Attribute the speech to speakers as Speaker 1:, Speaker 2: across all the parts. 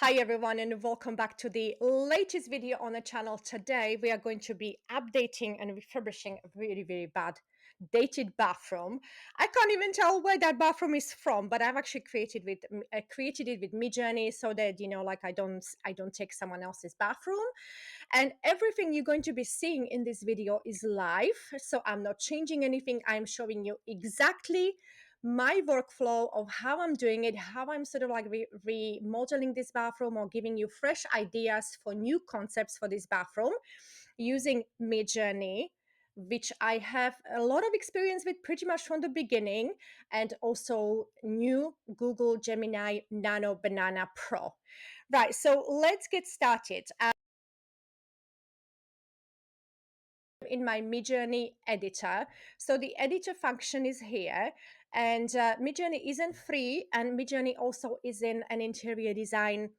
Speaker 1: Hi everyone and welcome back to the latest video on the channel. Today we are going to be updating and refurbishing a really bad dated bathroom. I can't even tell where that bathroom is from, but I've actually created it with Midjourney so that like I don't take someone else's bathroom. And everything you're going to be seeing in this video is live, so I'm not changing anything. I'm showing you exactly my workflow of how I'm doing it, how I'm sort of like remodeling this bathroom or giving you fresh ideas for new concepts for this bathroom using Midjourney, which I have a lot of experience with pretty much from the beginning, and also new Google Gemini Nano Banana Pro. Right, so let's get started. In my Midjourney editor. So the editor function is here, and Midjourney isn't free, and Midjourney also isn't an interior design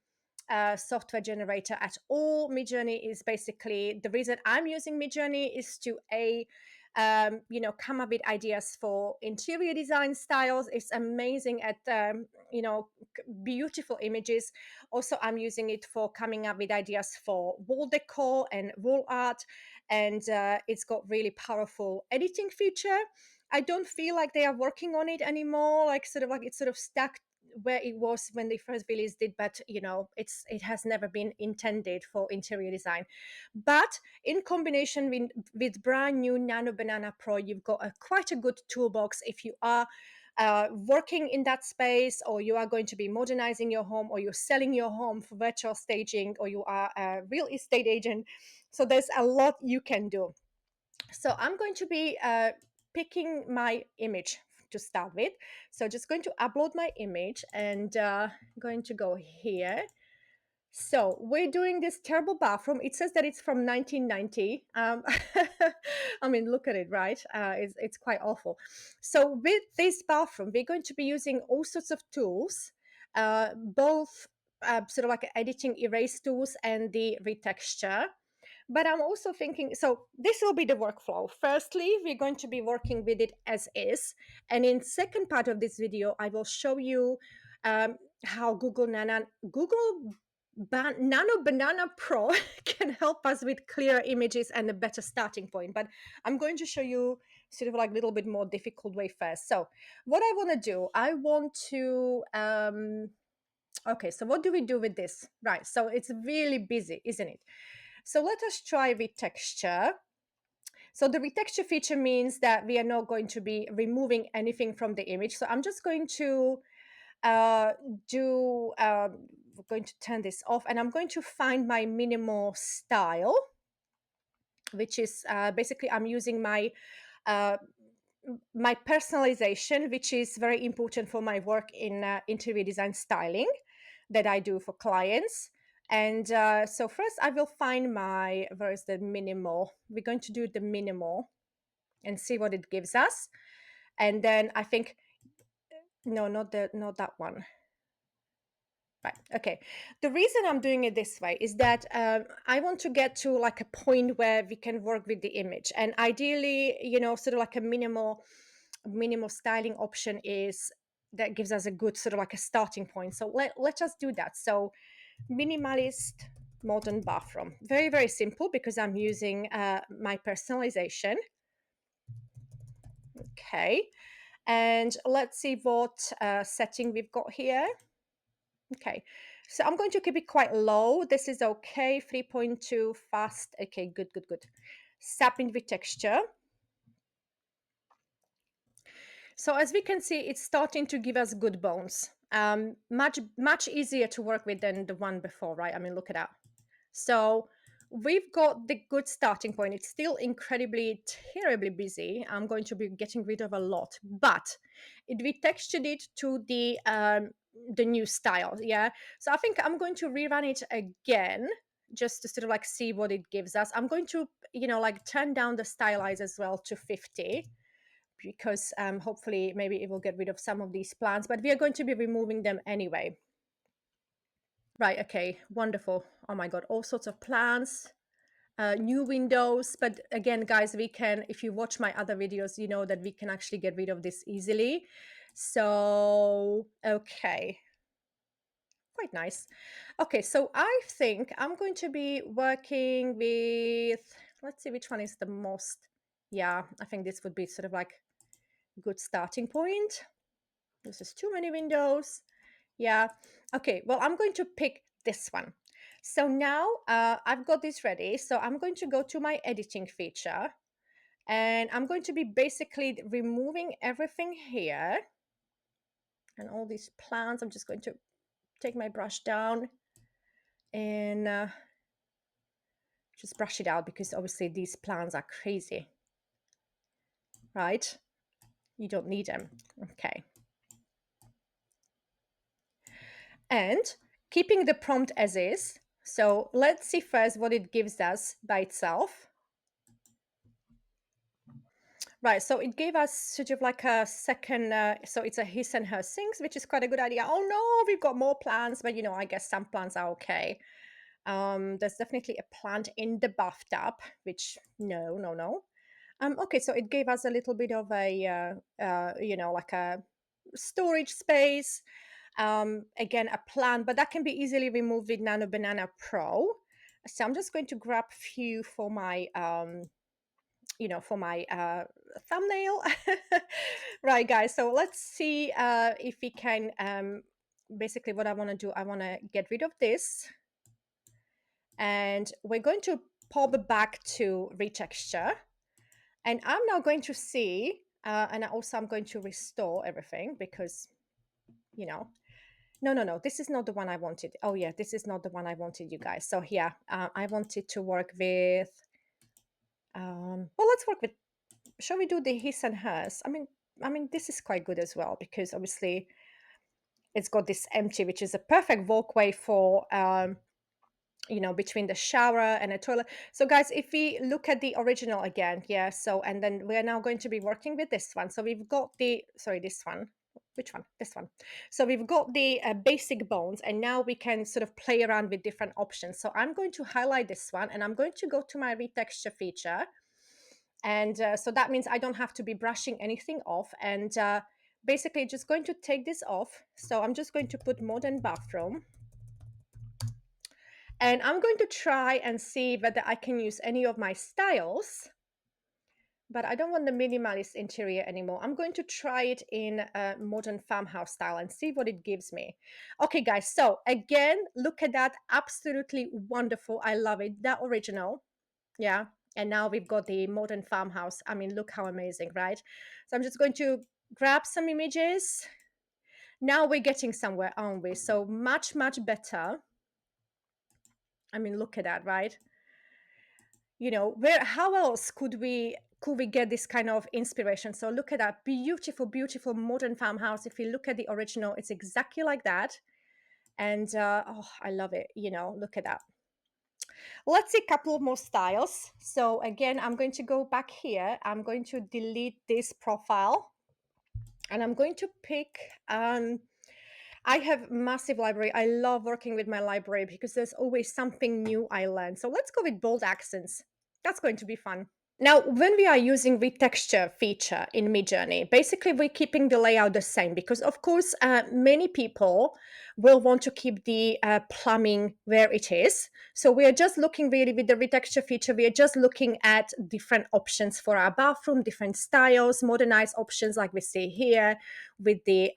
Speaker 1: software generator at all. Midjourney is basically the reason I'm using Midjourney is to come up with ideas for interior design styles. It's amazing at beautiful images. Also, I'm using it for coming up with ideas for wall decor and wall art, and it's got really powerful editing feature. I don't feel like they are working on it anymore. It's sort of stuck where it was when they first released it, but it has never been intended for interior design. But in combination with brand new Nano Banana Pro, you've got quite a good toolbox if you are working in that space, or you are going to be modernizing your home, or you're selling your home for virtual staging, or you are a real estate agent. So there's a lot you can do. So I'm going to be picking my image to start with. So just going to upload my image and going to go here. So we're doing this terrible bathroom. It says that it's from 1990. I mean, look at it, right? It's quite awful. So with this bathroom, we're going to be using all sorts of tools, both sort of like editing erase tools and the retexture. But I'm also thinking, so this will be the workflow. Firstly, we're going to be working with it as is. And in second part of this video, I will show you how Nano Banana Pro can help us with clearer images and a better starting point. But I'm going to show you sort of like a little bit more difficult way first. So what I want to do, I want to, okay, so what do we do with this? Right, so it's really busy, isn't it? So let us try retexture. So the retexture feature means that we are not going to be removing anything from the image. So I'm just going to uh, we're going to turn this off, and I'm going to find my minimal style, which is basically I'm using uh, my personalization, which is very important for my work in interior design styling that I do for clients. And so first I will find where is the minimal? We're going to do the minimal and see what it gives us. And then I think, no, not that one. Right. Okay. The reason I'm doing it this way is that I want to get to like a point where we can work with the image, and ideally, sort of like a minimal styling option is that gives us a good sort of like a starting point. So let us do that. So minimalist modern bathroom, very simple because I'm using my personalization. Okay, and let's see what setting we've got here. Okay, so I'm going to keep it quite low. This is okay. 3.2 fast. Okay, good. Sapping with texture. So as we can see, it's starting to give us good bones. Much easier to work with than the one before, right? I mean, look at that. So we've got the good starting point. It's still incredibly, terribly busy. I'm going to be getting rid of a lot, but it retextured it to the new style. Yeah. So I think I'm going to rerun it again just to sort of like see what it gives us. I'm going to, like turn down the stylize as well to 50 because hopefully maybe it will get rid of some of these plants, but we are going to be removing them anyway. Right, okay, wonderful. Oh my God, all sorts of plants, new windows. But again, guys, we can, if you watch my other videos, you know that we can actually get rid of this easily. So, okay, quite nice. Okay, so I think I'm going to be working with, let's see which one is the most. Yeah, I think this would be sort of like a good starting point. This is too many windows. Yeah. Okay, well, I'm going to pick this one. So now I've got this ready. So I'm going to go to my editing feature and I'm going to be basically removing everything here and all these plants. I'm just going to take my brush down and just brush it out because obviously these plants are crazy, right? You don't need them. Okay. And keeping the prompt as is. So let's see first what it gives us by itself. Right, so it gave us sort of like a second, so it's a his and her things, which is quite a good idea. Oh no, we've got more plants, but I guess some plants are okay. There's definitely a plant in the bathtub, which no, no, no. Okay, so it gave us a little bit of a, like a storage space. Again, a plant, but that can be easily removed with Nano Banana Pro. So I'm just going to grab a few for my, for my thumbnail. Right, guys. So let's see if we can. Basically, what I want to do, I want to get rid of this, and we're going to pop back to retexture. And I'm now going to see, and also I'm going to restore everything because, no, no, no, this is not the one I wanted. Oh yeah, this is not the one I wanted, you guys. So yeah, I wanted to work with, well, let's work with, shall we do the his and hers? I mean, this is quite good as well because obviously it's got this empty, which is a perfect walkway for, between the shower and a toilet. So guys, if we look at the original again, yeah, so, and then we're now going to be working with this one. So we've got the, sorry, this one. Which one? This one. So we've got the basic bones, and now we can sort of play around with different options. So I'm going to highlight this one, and I'm going to go to my retexture feature. And so that means I don't have to be brushing anything off. And basically just going to take this off. So I'm just going to put modern bathroom. And I'm going to try and see whether I can use any of my styles, but I don't want the minimalist interior anymore. I'm going to try it in a modern farmhouse style and see what it gives me. Okay, guys, so again, look at that. Absolutely wonderful. I love it. That original. Yeah. And now we've got the modern farmhouse. I mean, look how amazing, right? So I'm just going to grab some images. Now we're getting somewhere, aren't we? So much, much better. I mean, look at that, right? Where, how else could we get this kind of inspiration? So look at that beautiful, beautiful modern farmhouse. If you look at the original, it's exactly like that. And oh, I love it. Look at that. Let's see a couple of more styles. So again, I'm going to go back here. I'm going to delete this profile, and I'm going to pick, I have massive library. I love working with my library because there's always something new I learn. So let's go with bold accents. That's going to be fun. Now, when we are using retexture feature in Midjourney, basically we're keeping the layout the same because, of course, many people will want to keep the plumbing where it is. So we are just looking really with the retexture feature, we are just looking at different options for our bathroom, different styles, modernized options like we see here with the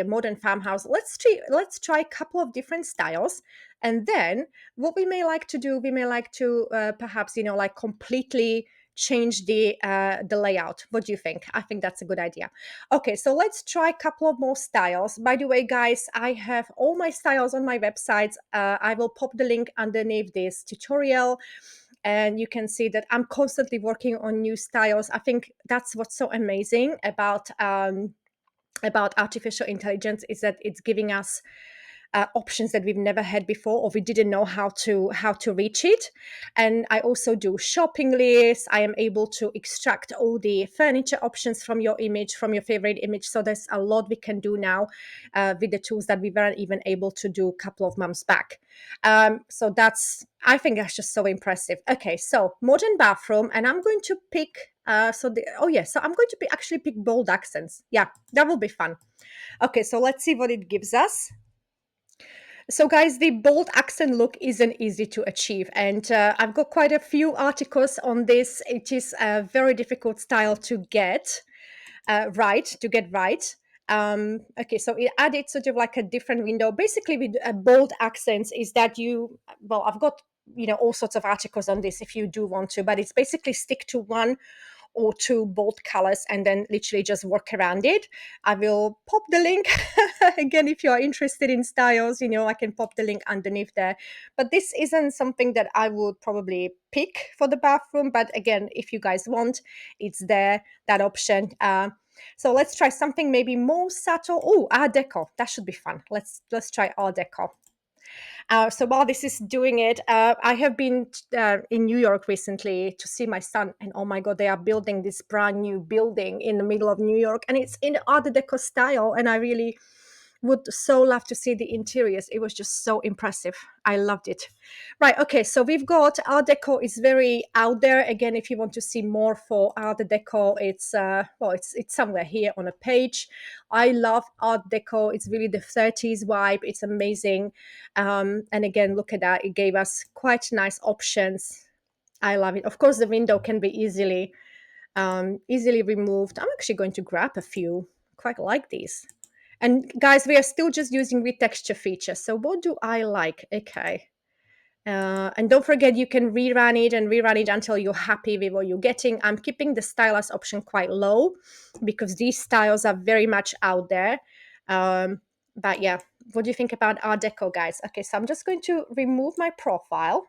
Speaker 1: modern farmhouse. Let's try a couple of different styles, and then what we may like to do, we may like to perhaps like completely change the layout. What do you think? I think that's a good idea. Okay, so let's try a couple of more styles. By the way, guys, I have all my styles on my website. I will pop the link underneath this tutorial, and you can see that I'm constantly working on new styles. I think that's what's so amazing about artificial intelligence, is that it's giving us options that we've never had before, or we didn't know how to reach it. And I also do shopping lists. I am able to extract all the furniture options from your image, from your favorite image. So there's a lot we can do now with the tools that we weren't even able to do a couple of months back. So I think that's just so impressive. Okay, so modern bathroom, and I'm going to pick so I'm going to actually pick bold accents. Yeah, that will be fun. Okay, so let's see what it gives us. So, guys, the bold accent look isn't easy to achieve, and I've got quite a few articles on this. It is a very difficult style to get right, okay, so it added sort of like a different window. Basically, with bold accents, is that well, I've got all sorts of articles on this if you do want to, but it's basically stick to one or two bold colors and then literally just work around it. I will pop the link again if you're interested in styles. I can pop the link underneath there. But this isn't something that I would probably pick for the bathroom. But again, if you guys want, it's there, that option. So let's try something maybe more subtle. Oh, Art Deco. That should be fun. Let's try Art Deco. So while this is doing it, I have been in New York recently to see my son, and oh my God, they are building this brand new building in the middle of New York, and it's in Art Deco style, and I really would so love to see the interiors. It was just so impressive. I loved it. Right. Okay. So we've got Art Deco is very out there. Again, if you want to see more for Art Deco, it's well, it's somewhere here on a page. I love Art Deco. It's really the 30s vibe. It's amazing. And again, look at that. It gave us quite nice options. I love it. Of course, the window can be easily removed. I'm actually going to grab a few. Quite like these. And guys, we are still just using retexture feature. So what do I like? Okay. And don't forget, you can rerun it until you're happy with what you're getting. I'm keeping the stylus option quite low because these styles are very much out there. But yeah, what do you think about Art Deco, guys? Okay, so I'm just going to remove my profile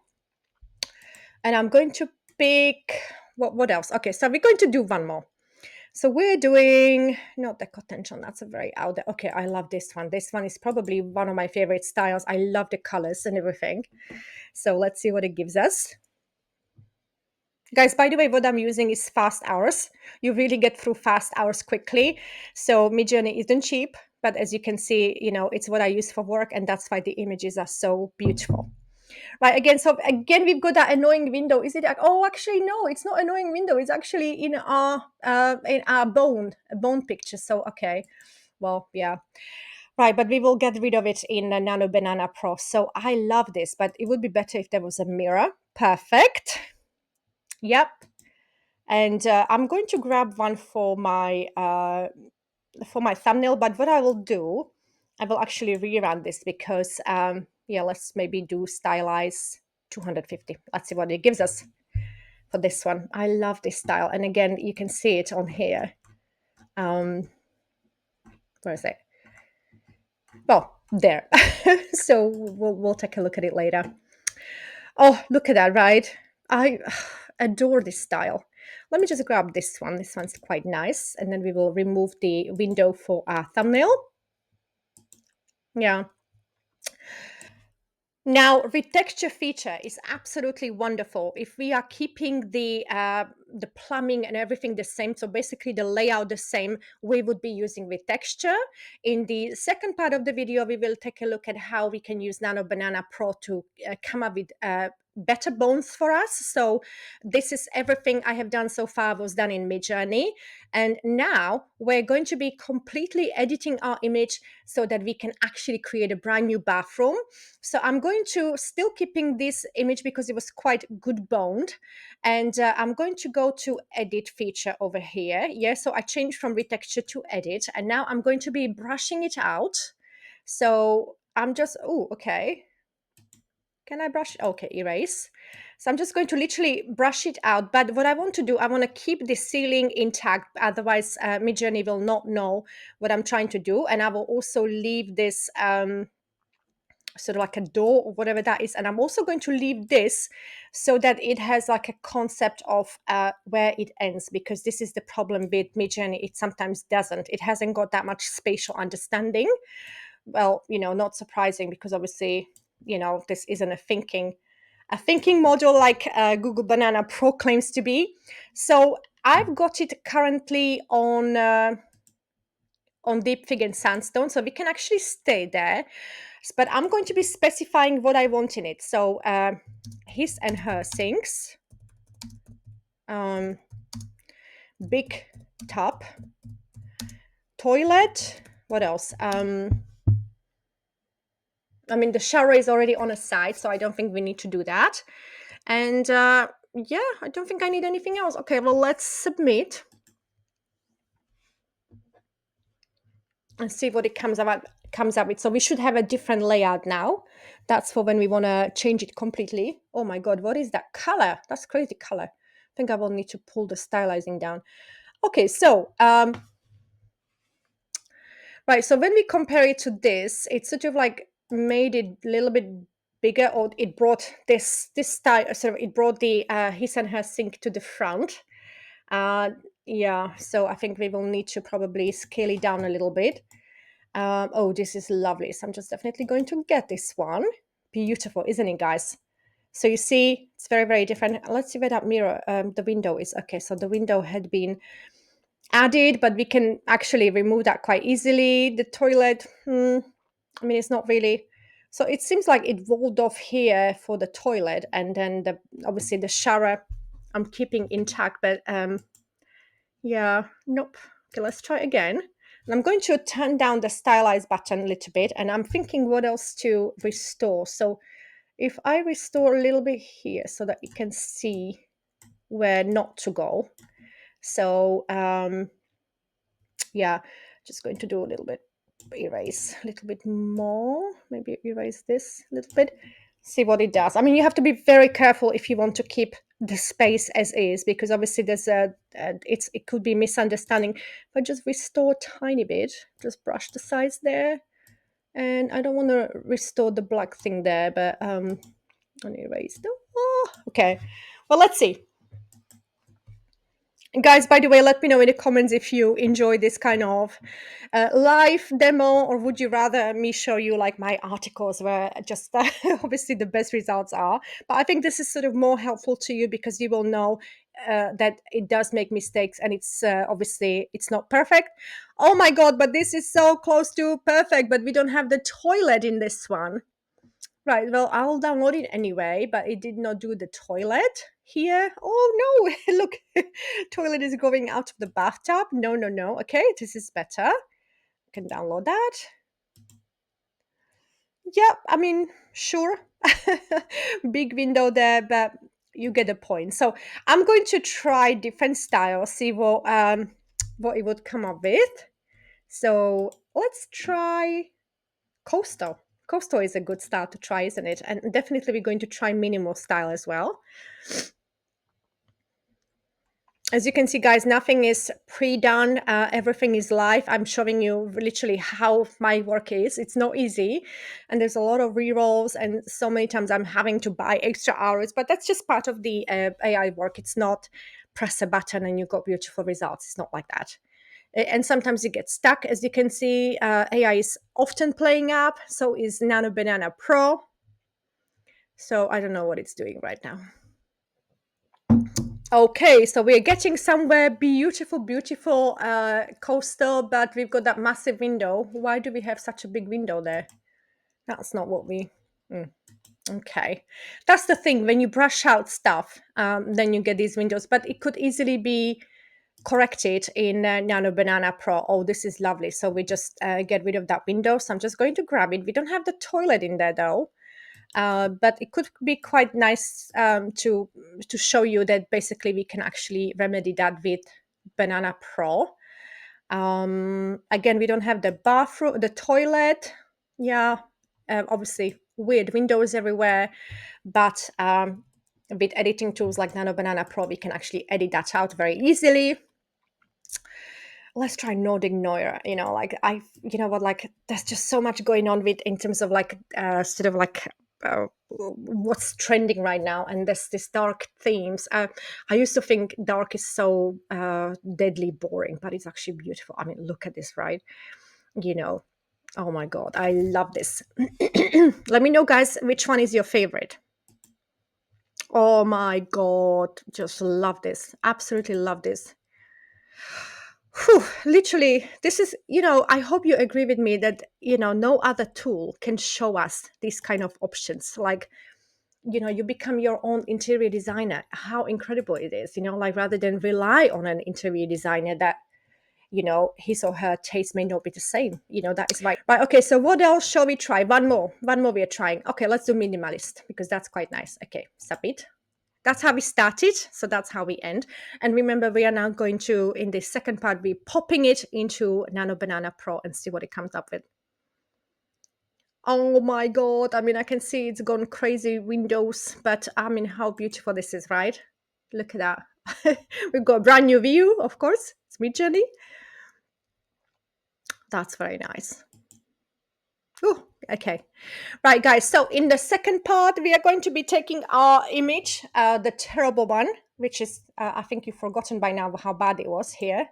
Speaker 1: and I'm going to pick what else? Okay, so we're going to do one more. So we're doing not the tension. That's a very out there. Okay, I love this one. This one is probably one of my favorite styles. I love the colors and everything. So let's see what it gives us. Guys, by the way, what I'm using is fast hours. You really get through fast hours quickly. So Midjourney isn't cheap, but as you can see, it's what I use for work, and that's why the images are so beautiful. Right, again, so again, we've got that annoying window. Is it like, oh, actually, no, it's not annoying window. It's actually in our bone picture. So, okay, well, yeah. Right, but we will get rid of it in the Nano Banana Pro. So I love this, but it would be better if there was a mirror. Perfect. Yep. And I'm going to grab one for my thumbnail. But what I will do, I will actually rerun this because yeah, let's maybe do stylize 250. Let's see what it gives us for this one. I love this style, and again, you can see it on here. Where is it? Well, there. So we'll take a look at it later. Oh, look at that, right? I adore this style. Let me just grab this one. This one's quite nice. And then we will remove the window for our thumbnail. Yeah. Now, retexture feature is absolutely wonderful if we are keeping the plumbing and everything the same. So basically the layout the same, we would be using retexture. In the second part of the video, we will take a look at how we can use Nano Banana Pro to come up with better bones for us. So this is everything I have done so far was done in Midjourney. And now we're going to be completely editing our image so that we can actually create a brand new bathroom. So I'm going to still keeping this image because it was quite good boned. And I'm going to go to edit feature over here. Yeah, so I changed from retexture to edit. And now I'm going to be brushing it out. So I'm just, oh, okay. Can I brush? Okay, erase. So I'm just going to literally brush it out. But what I want to do, I want to keep the ceiling intact. Otherwise, Midjourney will not know what I'm trying to do. And I will also leave this sort of like a door or whatever that is. And I'm also going to leave this so that it has like a concept of where it ends, because this is the problem with Midjourney. It sometimes doesn't. It hasn't got that much spatial understanding. Well, not surprising because obviously, this isn't a thinking model like Google Banana Pro claims to be. So I've got it currently on Deep Fig and Sandstone, so we can actually stay there. But I'm going to be specifying what I want in it. So his and her sinks, big tub, toilet. What else? I mean, the shower is already on a side, so I don't think we need to do that. And yeah, I don't think I need anything else. Okay, well, let's submit and see what it comes up with. So we should have a different layout now. That's for when we want to change it completely. Oh my god, what is that color? That's crazy color. I think I will need to pull the stylizing down. Okay, so right, so when we compare it to this, it sort of like made it a little bit bigger, or it brought this style, sort of, it brought the his and her sink to the front. uh yeah, so I think we will need to probably scale it down a little bit. Oh, this is lovely. So I'm just definitely going to get this one. Beautiful, isn't it, guys? So you see, it's very, very different. Let's see where that mirror, the window is. Okay, so the window had been added, but we can actually remove that quite easily. The toilet, I mean, it's not really. So it seems like it rolled off here for the toilet, and then obviously the shower I'm keeping intact, but yeah, nope. Okay, let's try again. And I'm going to turn down the stylize button a little bit, and I'm thinking what else to restore. So if I restore a little bit here so that you can see where not to go. So yeah, just going to do a little bit, erase a little bit more, maybe erase this a little bit, see what it does. I mean, you have to be very careful if you want to keep the space as is, because obviously there's it could be misunderstanding. If I just restore a tiny bit, just brush the sides there, and I don't want to restore the black thing there, but I'm gonna erase them. Oh, okay, well, let's see. Guys, by the way, let me know in the comments if you enjoy this kind of live demo, or would you rather me show you like my articles where just obviously the best results are. But I think this is sort of more helpful to you because you will know that it does make mistakes, and it's obviously it's not perfect. Oh my god, but this is so close to perfect, but we don't have the toilet in this one. Right, well, I'll download it anyway, but it did not do the toilet here. Oh no, look, toilet is going out of the bathtub. No, no, no. Okay, this is better. I can download that. Yep, I mean, sure. Big window there, but you get the point. So I'm going to try different styles, see what it would come up with. So let's try coastal. Coastal is a good style to try, isn't it? And definitely we're going to try minimal style as well. As you can see, guys, nothing is pre-done. Everything is live. I'm showing you literally how my work is. It's not easy. And there's a lot of re-rolls, and so many times I'm having to buy extra hours, but that's just part of the AI work. It's not press a button and you got beautiful results. It's not like that. And sometimes you get stuck. As you can see, AI is often playing up. So is Nano Banana Pro. So I don't know what it's doing right now. Okay, so we're getting somewhere beautiful, beautiful coastal, but we've got that massive window. Why do we have such a big window there? That's not what we... Okay, that's the thing. When you brush out stuff, then you get these windows, but it could easily be corrected in Nano Banana Pro. Oh, this is lovely. So we just get rid of that window. So I'm just going to grab it. We don't have the toilet in there though. But it could be quite nice to show you that basically we can actually remedy that with Banana Pro. Again, we don't have the bathroom, the toilet. Yeah, obviously weird windows everywhere, but with editing tools like Nano Banana Pro, we can actually edit that out very easily. Let's try Nordic Noir. Like you know what, like there's just so much going on with in terms of like sort of like what's trending right now, and there's this dark themes. I used to think dark is so deadly boring, but it's actually beautiful. I mean, look at this, right? You know, oh my god, I love this. Let me know, guys, which one is your favorite. Oh my god, just love this, absolutely love this. Whew, literally, this is, I hope you agree with me that, no other tool can show us these kind of options. Like, you become your own interior designer. How incredible it is, like rather than rely on an interior designer that, his or her taste may not be the same. That is right. Okay, so what else shall we try? One more we are trying. Okay, let's do minimalist because that's quite nice. Okay, submit. That's how we started, so that's how we end. And remember, we are now going to, in the second part, be popping it into Nano Banana Pro and see what it comes up with. Oh my God. I mean, I can see it's gone crazy windows, but I mean, how beautiful this is, right? Look at that. We've got a brand new view, of course. It's Midjourney. That's very nice. Oh, okay. Right, guys. So in the second part, we are going to be taking our image, the terrible one, which is, I think you've forgotten by now how bad it was here.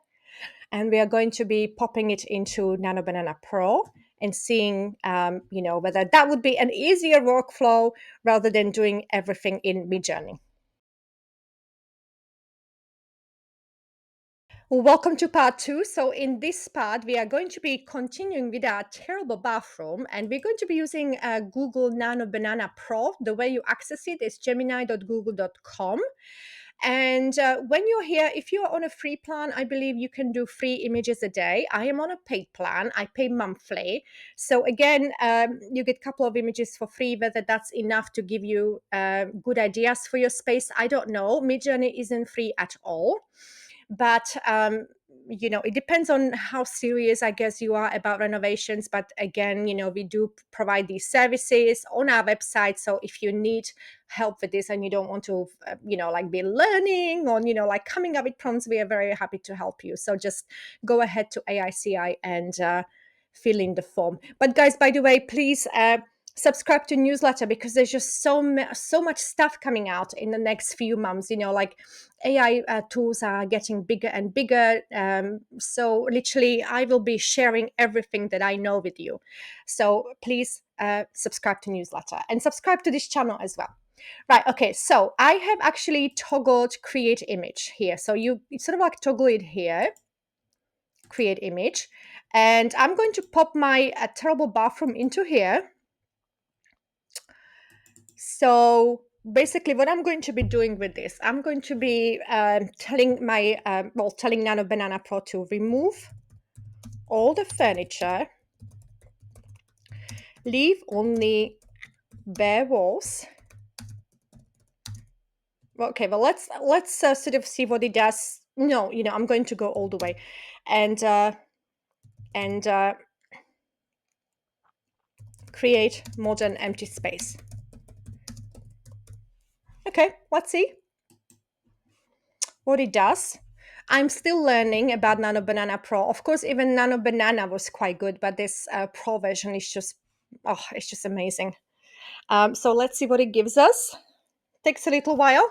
Speaker 1: And we are going to be popping it into Nano Banana Pro and seeing, whether that would be an easier workflow rather than doing everything in Midjourney. Welcome to part 2. So in this part, we are going to be continuing with our terrible bathroom, and we're going to be using Google Nano Banana Pro. The way you access it is gemini.google.com. And when you're here, if you're on a free plan, I believe you can do 3 images a day. I am on a paid plan. I pay monthly. So again, you get a couple of images for free. Whether that's enough to give you good ideas for your space, I don't know. Midjourney isn't free at all. But it depends on how serious, I guess, you are about renovations. But again, we do provide these services on our website. So if you need help with this and you don't want to be learning on coming up with prompts, we are very happy to help you. So just go ahead to AICI and fill in the form. But guys, by the way, please subscribe to newsletter, because there's just so much stuff coming out in the next few months. AI tools are getting bigger and bigger. So literally, I will be sharing everything that I know with you. So please subscribe to newsletter and subscribe to this channel as well. Right. Okay. So I have actually toggled create image here. So you sort of like toggle it here, create image. And I'm going to pop my terrible bathroom into here. So basically what I'm going to be doing with this, I'm going to be telling Nano Banana Pro to remove all the furniture, leave only bare walls. Okay, well, let's sort of see what it does. No, I'm going to go all the way and create modern empty space. Okay, let's see what it does. I'm still learning about Nano Banana Pro. Of course, even Nano Banana was quite good, but this Pro version is it's just amazing. So let's see what it gives us. Takes a little while.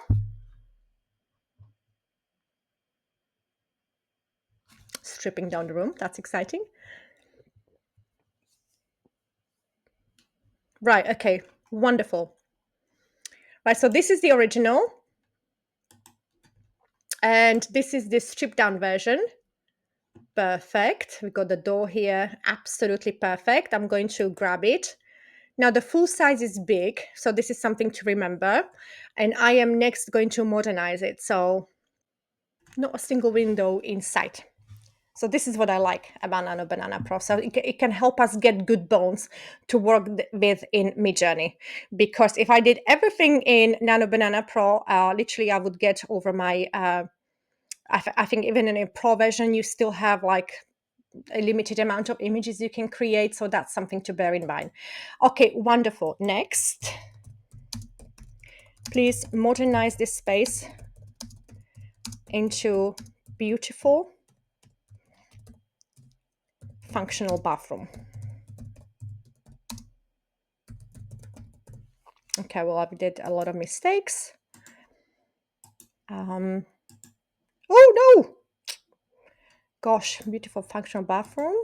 Speaker 1: Stripping down the room. That's exciting. Right. Okay. Wonderful. Right. So this is the original. And this is the stripped down version. Perfect. We got the door here. Absolutely perfect. I'm going to grab it. Now the full size is big, so this is something to remember. And I am next going to modernize it. So not a single window in sight. So this is what I like about Nano Banana Pro. So it can help us get good bones to work with in Midjourney. Because if I did everything in Nano Banana Pro, literally I would get over my, I think even in a Pro version, you still have like a limited amount of images you can create. So that's something to bear in mind. Okay, wonderful. Next, please modernize this space into beautiful, functional bathroom. Okay, well, I did a lot of mistakes. Oh no! Gosh, beautiful functional bathroom.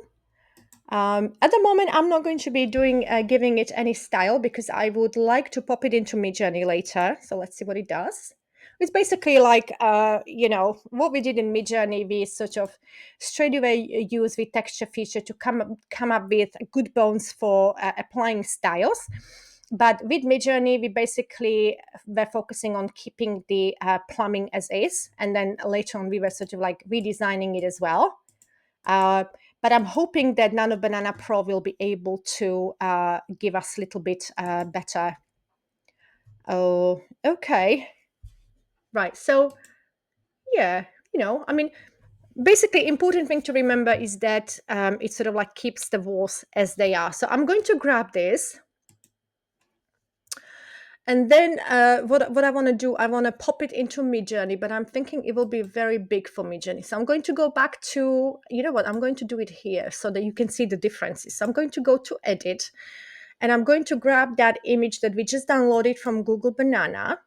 Speaker 1: At the moment, I'm not going to be giving it any style because I would like to pop it into Midjourney later. So let's see what it does. It's basically like, what we did in Midjourney. We sort of straight away use the texture feature to come up with good bones for applying styles. But with Midjourney, we're focusing on keeping the plumbing as is. And then later on, we were sort of like redesigning it as well. But I'm hoping that Nano Banana Pro will be able to give us a little bit better. Oh, okay. Right. So, yeah, I mean, basically, important thing to remember is that it sort of like keeps the walls as they are. So I'm going to grab this. And then what I want to do, I want to pop it into Midjourney, but I'm thinking it will be very big for Midjourney. So I'm going to go back to, you know what, I'm going to do it here so that you can see the differences. So I'm going to go to Edit, and I'm going to grab that image that we just downloaded from Google Banana.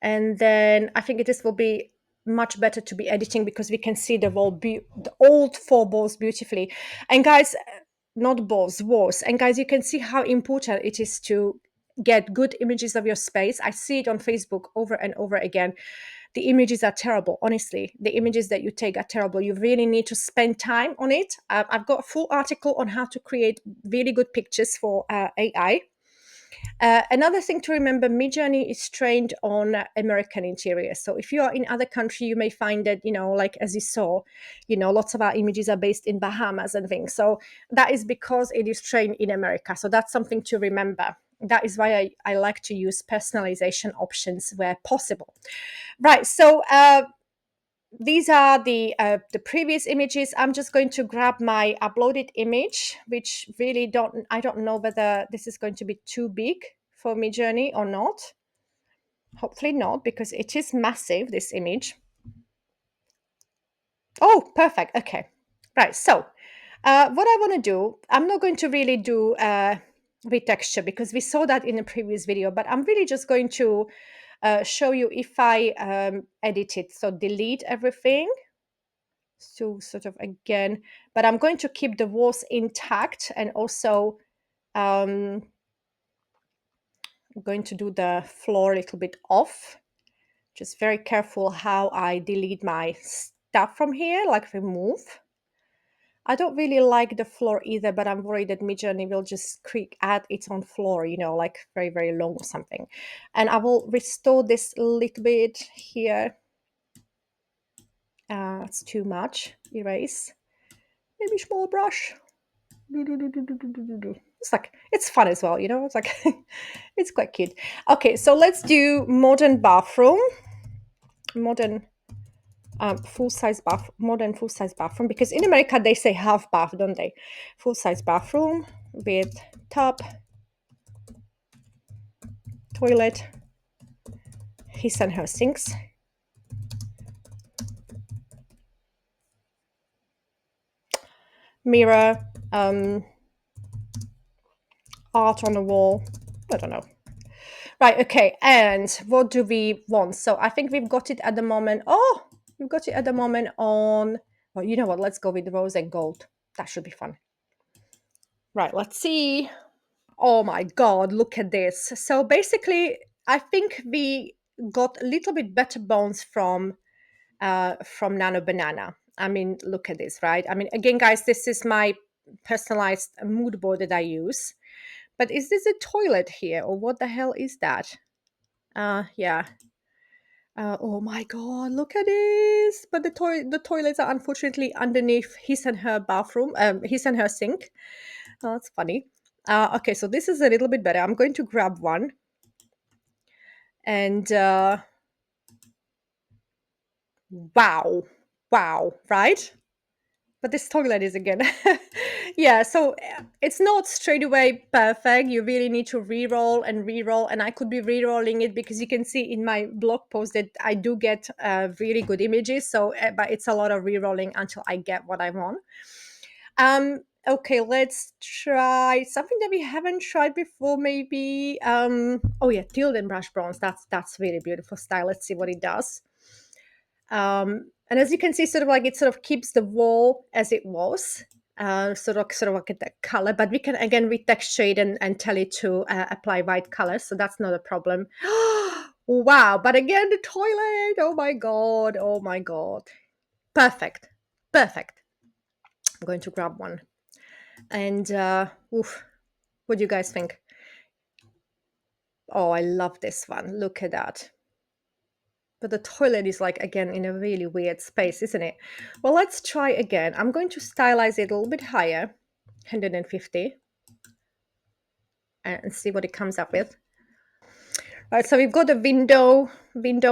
Speaker 1: And then I think this will be much better to be editing because we can see the the old four balls beautifully. And guys, not balls, walls. And guys, you can see how important it is to get good images of your space. I see it on Facebook over and over again. The images are terrible. Honestly, the images that you take are terrible. You really need to spend time on it. I've got a full article on how to create really good pictures for AI. Another thing to remember, Midjourney is trained on American interiors. So if you are in other country, you may find that, like as you saw, lots of our images are based in Bahamas and things. So that is because it is trained in America. So that's something to remember. That is why I like to use personalization options where possible. Right. So these are the previous images. I'm just going to grab my uploaded image, which really I don't know whether this is going to be too big for Midjourney or not. Hopefully not, because it is massive, this image. Oh, perfect. Okay. Right. So what I want to do, I'm not going to really do retexture because we saw that in the previous video, but I'm really just going to show you if I edit it. So delete everything. So sort of again, but I'm going to keep the walls intact, and also I'm going to do the floor a little bit off. Just very careful how I delete my stuff from here, like remove. I don't really like the floor either, but I'm worried that Midjourney will just add its own floor, like very, very long or something. And I will restore this a little bit here. It's too much. Erase. Maybe small brush. It's like, it's fun as well, it's like it's quite cute. Okay, so let's do modern bathroom, modern full-size modern full-size bathroom, because in America they say half bath, don't they? Full-size bathroom with tub, toilet, his and her sinks, mirror, art on the wall. I don't know. Right, okay, and what do we want? So I think we've got it at the moment. Oh, we've got it at the moment on, well, you know what? Let's go with rose and gold. That should be fun. Right, let's see. Oh my God, look at this. So basically, I think we got a little bit better bones from Nano Banana. I mean, look at this, right? I mean, again, guys, this is my personalized mood board that I use. But is this a toilet here, or what the hell is that? Yeah. Oh my God, look at this! But the toilets are unfortunately underneath his and her bathroom, his and her sink. Oh, that's funny. Okay, so this is a little bit better. I'm going to grab one, and wow, wow, right? But this toilet is again, yeah. So it's not straight away perfect. You really need to re-roll and re-roll, and I could be re-rolling it because you can see in my blog post that I do get really good images. So, but it's a lot of re-rolling until I get what I want. Okay, let's try something that we haven't tried before. Maybe oh yeah, Tilde and brush bronze. That's really beautiful style. Let's see what it does. And as you can see, sort of like it sort of keeps the wall as it was, sort of like the color, but we can again retexture it and tell it to apply white color, so that's not a problem. Wow, but again, the toilet, oh my God, oh my God. Perfect, perfect. I'm going to grab one. And oof, what do you guys think? Oh, I love this one. Look at that. But the toilet is like, again, in a really weird space, isn't it? Well, let's try again. I'm going to stylize it a little bit higher, 150, and see what it comes up with. Right, so we've got a window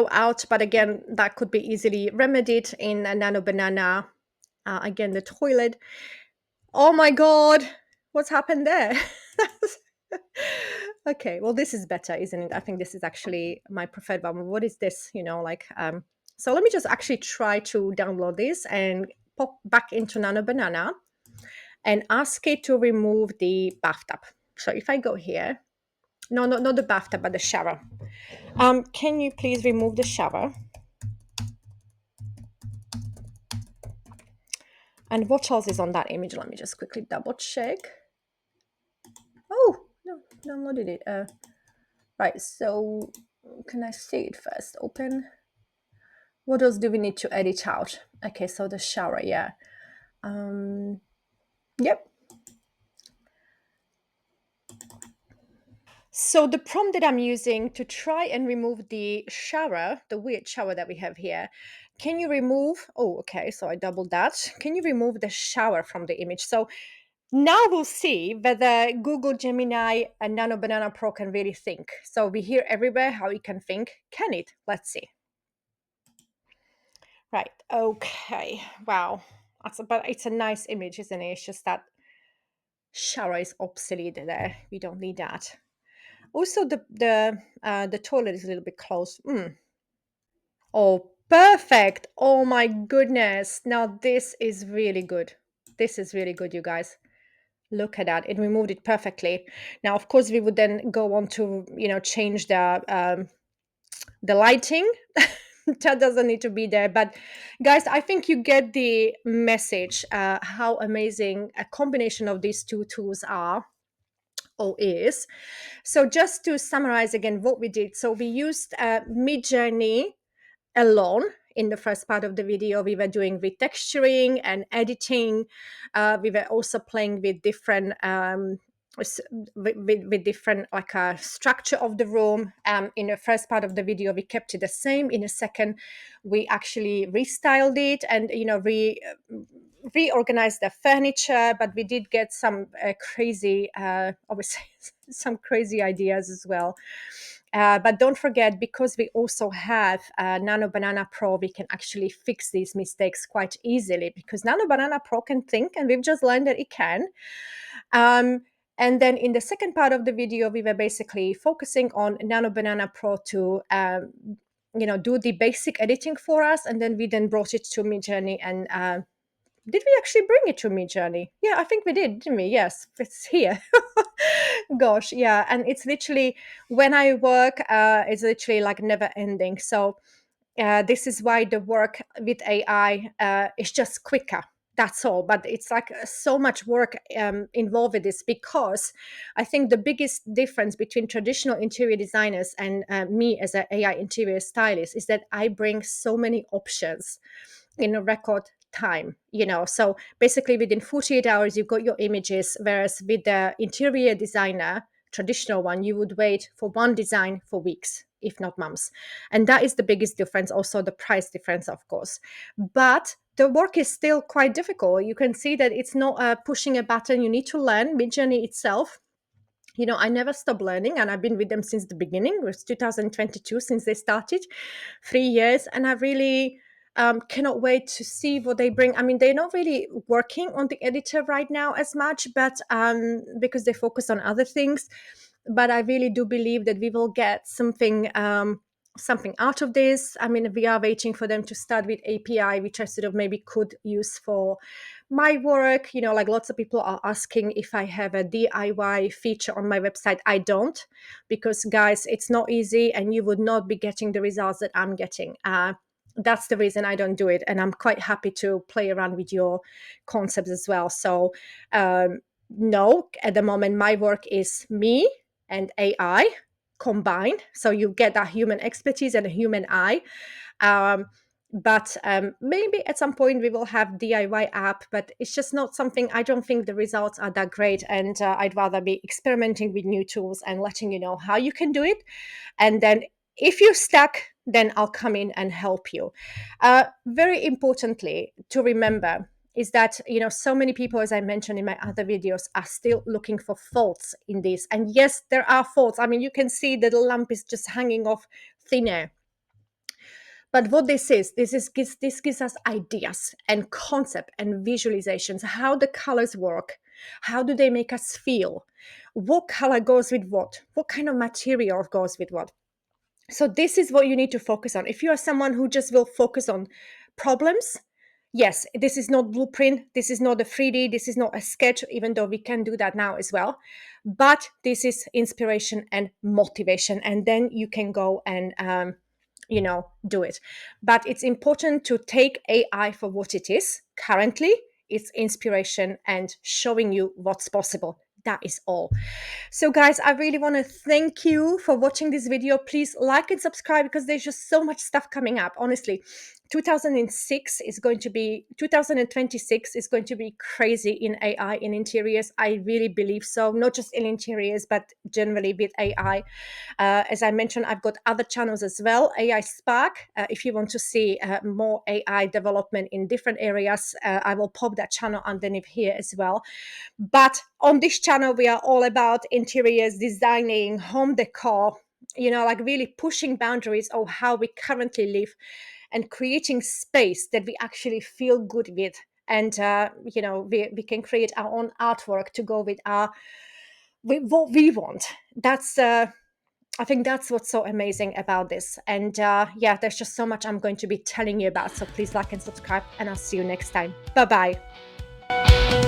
Speaker 1: out, but again, that could be easily remedied in a Nano Banana. Again, the toilet. Oh my God, what's happened there? Okay, well, this is better, isn't it? I think this is actually my preferred one. What is this? So let me just actually try to download this and pop back into Nano Banana and ask it to remove the bathtub. So if I go here, no, not the bathtub, but the shower. Can you please remove the shower? And what else is on that image? Let me just quickly double check. Oh, no, downloaded it. Right, so can I see it first? Open. What else do we need to edit out? Okay, so the shower, yeah. Yep. So the prompt that I'm using to try and remove the shower, the weird shower that we have here, can you remove, oh, okay, so I doubled that. Can you remove the shower from the image? So now we'll see whether Google Gemini and Nano Banana Pro can really think. So we hear everywhere how it can think. Can it? Let's see. Right. Okay. Wow. But it's a nice image, isn't it? It's just that shower is obsolete there. We don't need that. Also, the toilet is a little bit close. Oh, perfect. Oh my goodness. Now this is really good. This is really good, you guys. Look at that. It removed it perfectly. Now, of course, we would then go on to, change the lighting. That doesn't need to be there. But guys, I think you get the message, how amazing a combination of these two tools are or is. So just to summarize again what we did. So we used Midjourney alone. In the first part of the video, we were doing retexturing and editing. We were also playing with different with different like a structure of the room. In the first part of the video, we kept it the same. In a second, we actually restyled it and reorganized the furniture, but we did get some crazy, obviously, some crazy ideas as well. But don't forget, because we also have Nano Banana Pro, we can actually fix these mistakes quite easily because Nano Banana Pro can think, and we've just learned that it can. And then in the second part of the video, we were basically focusing on Nano Banana Pro to do the basic editing for us, and then we then brought it to Midjourney and did we actually bring it to Midjourney? Yeah, I think we did, didn't we? Yes, it's here. Gosh, yeah. And it's literally, when I work, it's literally like never ending. So this is why the work with AI is just quicker. That's all. But it's like so much work involved with this, because I think the biggest difference between traditional interior designers and me as an AI interior stylist is that I bring so many options in a record time. So basically within 48 hours you've got your images, whereas with the interior designer, traditional one, you would wait for one design for weeks, if not months. And that is the biggest difference. Also the price difference, of course, but the work is still quite difficult. You can see that it's not pushing a button. You need to learn Midjourney itself. I never stop learning, and I've been with them since the beginning. It was 2022 since they started, 3 years, and I really cannot wait to see what they bring. I mean, they're not really working on the editor right now as much, but because they focus on other things. But I really do believe that we will get something out of this. I mean, we are waiting for them to start with API, which I sort of maybe could use for my work. Like lots of people are asking if I have a DIY feature on my website. I don't, because guys, it's not easy and you would not be getting the results that I'm getting. That's the reason I don't do it. And I'm quite happy to play around with your concepts as well. So no, at the moment, my work is me and AI combined. So you get that human expertise and a human eye. But maybe at some point we will have DIY app, but it's just not something. I don't think the results are that great, and I'd rather be experimenting with new tools and letting you know how you can do it. And then if you're stuck, then I'll come in and help you. Very importantly to remember is that, so many people, as I mentioned in my other videos, are still looking for faults in this. And yes, there are faults. I mean, you can see that the lamp is just hanging off thin air. But what this gives us ideas and concept and visualizations, how the colors work, how do they make us feel, what color goes with what kind of material goes with what. So this is what you need to focus on. If you are someone who just will focus on problems, yes, this is not blueprint, this is not a 3D, this is not a sketch, even though we can do that now as well. But this is inspiration and motivation, and then you can go and do it. But it's important to take AI for what it is currently. It's inspiration and showing you what's possible. That is all. So guys, I really want to thank you for watching this video. Please like and subscribe, because there's just so much stuff coming up. Honestly, 2026 is going to be crazy in AI in interiors. I really believe so, not just in interiors, but generally with AI. As I mentioned, I've got other channels as well, AI Spark. If you want to see more AI development in different areas, I will pop that channel underneath here as well. But on this channel, we are all about interiors, designing, home decor, like really pushing boundaries of how we currently live and creating space that we actually feel good with. And, we can create our own artwork to go with what we want. I think that's what's so amazing about this. And yeah, there's just so much I'm going to be telling you about. So please like and subscribe, and I'll see you next time. Bye-bye.